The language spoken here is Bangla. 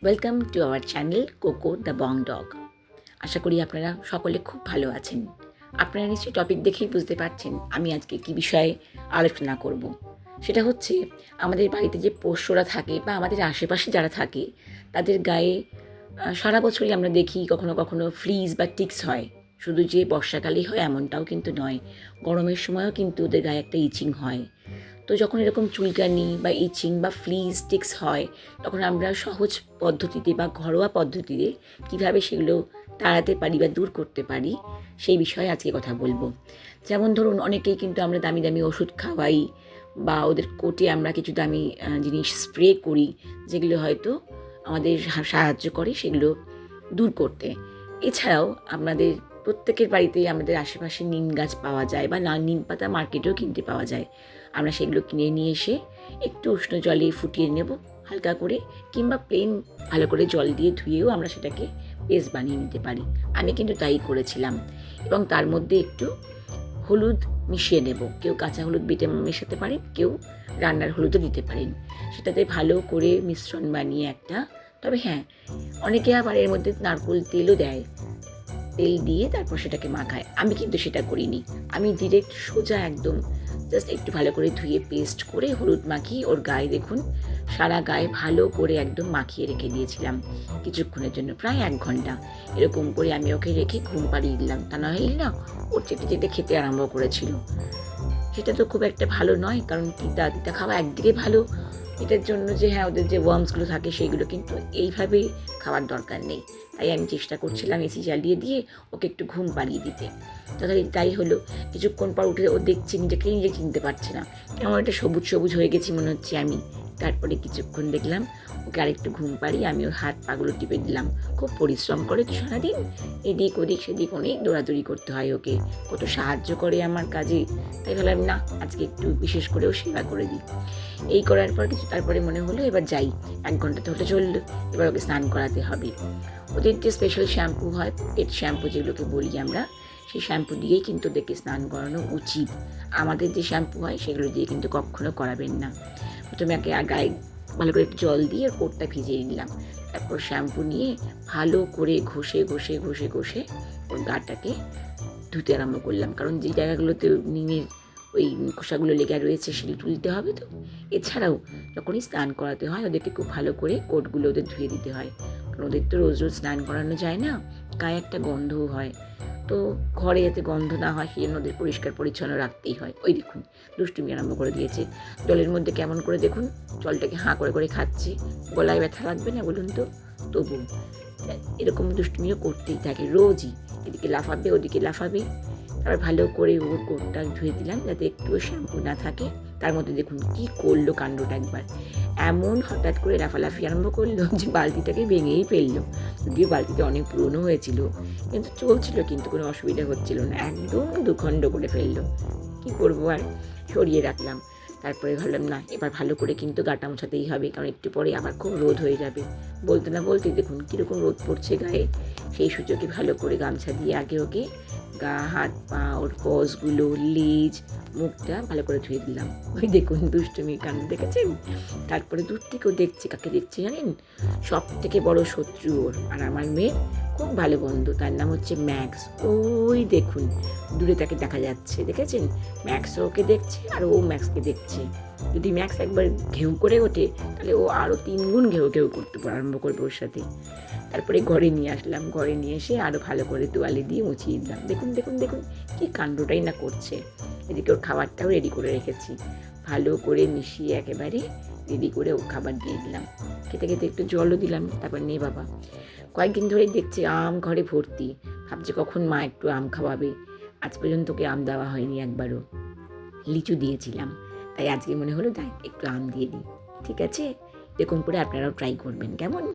Welcome to our channel Coco the Bong Dog. আশা করি আপনারা সকলে খুব ভালো আছেন। আপনারা নিশ্চয়ই টপিক দেখেই বুঝতে পারছেন আমি আজকে কী বিষয়ে আলোচনা করব। সেটা হচ্ছে আমাদের বাড়িতে যে পোষ্যরা থাকে বা আমাদের আশেপাশে যারা থাকে তাদের গায়ে সারা বছরই আমরা দেখি কখনো কখনো ফ্লিজ বা টিক্স হয়। শুধু যে বর্ষাকালেই হয় এমনটাও কিন্তু নয়, গরমের সময়ও কিন্তু ওদের গায়ে একটা ইচিং হয়। তো যখন এরকম চুলকানি বা ইচিং বা ফ্লিজ টিক্স হয় তখন আমরা সহজ পদ্ধতিতে বা ঘরোয়া পদ্ধতিতে কীভাবে সেগুলো তাড়াতে পারি বা দূর করতে পারি সেই বিষয়ে আজকে কথা বলবো। যেমন ধরুন অনেকেই কিন্তু আমরা দামি দামি ওষুধ খাওয়াই বা ওদের কোটে আমরা কিছু দামি জিনিস স্প্রে করি যেগুলো হয়তো আমাদের সাহায্য করে সেগুলো দূর করতে। এছাড়াও আমাদের প্রত্যেকের বাড়িতেই আমাদের আশেপাশে নিম গাছ পাওয়া যায় বা নিম পাতা মার্কেটেও কিনতে পাওয়া যায়। আমরা সেগুলো কিনে নিয়ে এসে একটু উষ্ণ জলে ফুটিয়ে নেব হালকা করে, কিংবা প্লেন ভালো করে জল দিয়ে ধুয়েও আমরা সেটাকে পেস্ট বানিয়ে নিতে পারি। আমি কিন্তু তাই করেছিলাম এবং তার মধ্যে একটু হলুদ মিশিয়ে নেব। কেউ কাঁচা হলুদ বেটে মেশাতে পারেন, কেউ রান্নার হলুদও দিতে পারেন। সেটাতে ভালো করে মিশ্রণ বানিয়ে একটা, তবে হ্যাঁ অনেকে আবার এর মধ্যে নারকেল তেলও দেয়, তেল দিয়ে তারপর সেটাকে মাখায়। আমি কিন্তু সেটা করিনি, আমি ডিরেক্ট সোজা একদম জাস্ট একটু ভালো করে ধুয়ে পেস্ট করে হলুদ মাখিয়ে ওর গায়ে দেখুন সারা গায়ে ভালো করে একদম মাখিয়ে রেখে দিয়েছিলাম কিছুক্ষণের জন্য, প্রায় 1 ঘন্টা। এরকম করে আমি ওকে রেখে ঘুম পাড়িয়ে দিলাম, তা নইলে না ওর চেটে চেটে খেতে আরম্ভ করেছিল। সেটা তো খুব একটা ভালো নয়, কারণ তিতা তিতা খাওয়া একদিকে ভালো এটার জন্য যে হ্যাঁ ওদের যে ওয়ার্মসগুলো থাকে সেইগুলো, কিন্তু এইভাবে খাওয়ার দরকার নেই। তাই আমি চেষ্টা করছিলাম এসি জ্বালিয়ে দিয়ে ওকে একটু ঘুম পাড়িয়ে দিতে। তথাপি তাই হলো। কিছুক্ষণ পর উঠে ও দেখছে নিজে চিনতে পারছে না, কেমন একটা সবুজ সবুজ হয়ে গেছি মনে হচ্ছে আমি। তারপরে কিছুক্ষণ দেখলাম ওকে আরেকটু ঘুম পাড়িয়ে আমি ওর হাত পাগুলো টিপে দিলাম। খুব পরিশ্রম করে তো সারাদিন, এদিক ওদিক সেদিক অনেক দৌড়াদৌড়ি করতে হয় ওকে, কত সাহায্য করে আমার কাজে। তাই ভাবলাম না আজকে একটু বিশেষ করেও সেবা করে দিই। এই করার পর তারপরে মনে হলো এবার যাই, 1 ঘন্টা তো হলে চললো, এবার ওকে স্নান করাতে হবে। ওদের যে স্পেশাল শ্যাম্পু হয়, পেট শ্যাম্পু যেগুলোকে বলি আমরা, সেই শ্যাম্পু দিয়েই কিন্তু ওদেরকে স্নান করানো উচিত। আমাদের যে শ্যাম্পু হয় সেগুলো দিয়ে কিন্তু কখনো করাবেন না। প্রথমে গায়ে ভালো করে একটু জল দিয়ে কোটটা ভিজিয়ে নিলাম, তারপর শ্যাম্পু নিয়ে ভালো করে ঘষে ঘষে ঘষে ঘষে ওর গাটাকে ধুতে আরম্ভ করলাম, কারণ যে জায়গাগুলোতে নিমের ওই খোসাগুলো লেগে রয়েছে সেগুলো তুলতে হবে। তো এছাড়াও যখনই স্নান করাতে হয় ওদেরকে খুব ভালো করে কোটগুলো ওদের ধুয়ে দিতে হয়, কারণ ওদের তো রোজ রোজ স্নান করানো যায় না, গায়ে একটা গন্ধও হয়। তো ঘরে যাতে গন্ধ না হয় সেই জন্য ওদের পরিষ্কার পরিচ্ছন্ন রাখতেই হয়। ওই দেখুন দুষ্টুমি আরম্ভ করে দিয়েছে, জলের মধ্যে কেমন করে দেখুন জলটাকে হাঁ করে করে খাচ্ছে। গলায় ব্যথা লাগবে না বলুন তো? তবু এরকম দুষ্টুমিও করতেই থাকে রোজই, এদিকে লাফাবে ওদিকে লাফাবে। তারপর ভালো করে ওর কোটটা ধুয়ে দিলাম যাতে একটুও শ্যাম্পু না থাকে। তার মধ্যে দেখুন কি করলো কাণ্ডটা একবার, এমন হঠাৎ করে লাফালাফি আরম্ভ করলো যে বালতিটাকে ভেঙেই ফেললো। যদিও বালতিটা অনেক পুরনো হয়েছিল, কিন্তু চলছিল, কিন্তু কোনো অসুবিধা হচ্ছিল না, একদম দুখণ্ড করে ফেললো। কি করবো আর, সরিয়ে রাখলাম। তারপরে ভাবলাম না এবার ভালো করে কিন্তু গাটা মোছাতেই হবে, কারণ একটু পরে আবার খুব রোদ হয়ে যাবে। বলতে না বলতে দেখুন কীরকম রোদ পড়ছে গায়ে। সেই সুযোগে ভালো করে গামছা দিয়ে আগে ওকে গা হাত পা ওর কসগুলো লেজ মুখটা ভালো করে ধুয়ে দিলাম। ওই দেখুন দুষ্টুমির কাণ্ড দেখেছেন। তারপরে দূর থেকেও দেখছি, কাকে দেখছি জানেন? সব থেকে বড় শত্রু ওর আর আমার মেয়ের খুব ভালো বন্ধু, তার নাম হচ্ছে ম্যাক্স। ওই দেখুন দূরে তাকে দেখা যাচ্ছে, দেখেছেন? ম্যাক্সও ওকে দেখছে আর ও ম্যাক্সকে দেখছে। যদি ম্যাক্স একবার ঘেউ করে ওঠে তাহলে ও আরও 3 গুণ ঘেউ ঘেউ করতে আরম্ভ করবে ওর সাথে। তারপরে ঘরে নিয়ে আসলাম, ঘরে নিয়ে এসে আরও ভালো করে তোয়ালে দিয়ে মুছিয়ে দিলাম। দেখুন দেখুন দেখুন কী কাণ্ডটাই না করছে। এদিকে ওর খাবারটাও রেডি করে রেখেছি, ভালো করে মিশিয়ে একেবারে রেডি করে ও খাবার দিয়ে দিলাম। খেতে খেতে একটু জলও দিলাম। তারপর নে বাবা, কয়েকদিন ধরেই দেখছি আম ঘরে ভর্তি, ভাবছে কখন মা একটু আম খাওয়াবে। আজ পর্যন্ত ওকে আম দেওয়া হয়নি একবারও, লিচু দিয়েছিলাম, তাই আজকে মনে হলো তাই একটু আম দিয়ে দিই। ঠিক আছে, এরকম করে আপনারাও ট্রাই করবেন, কেমন?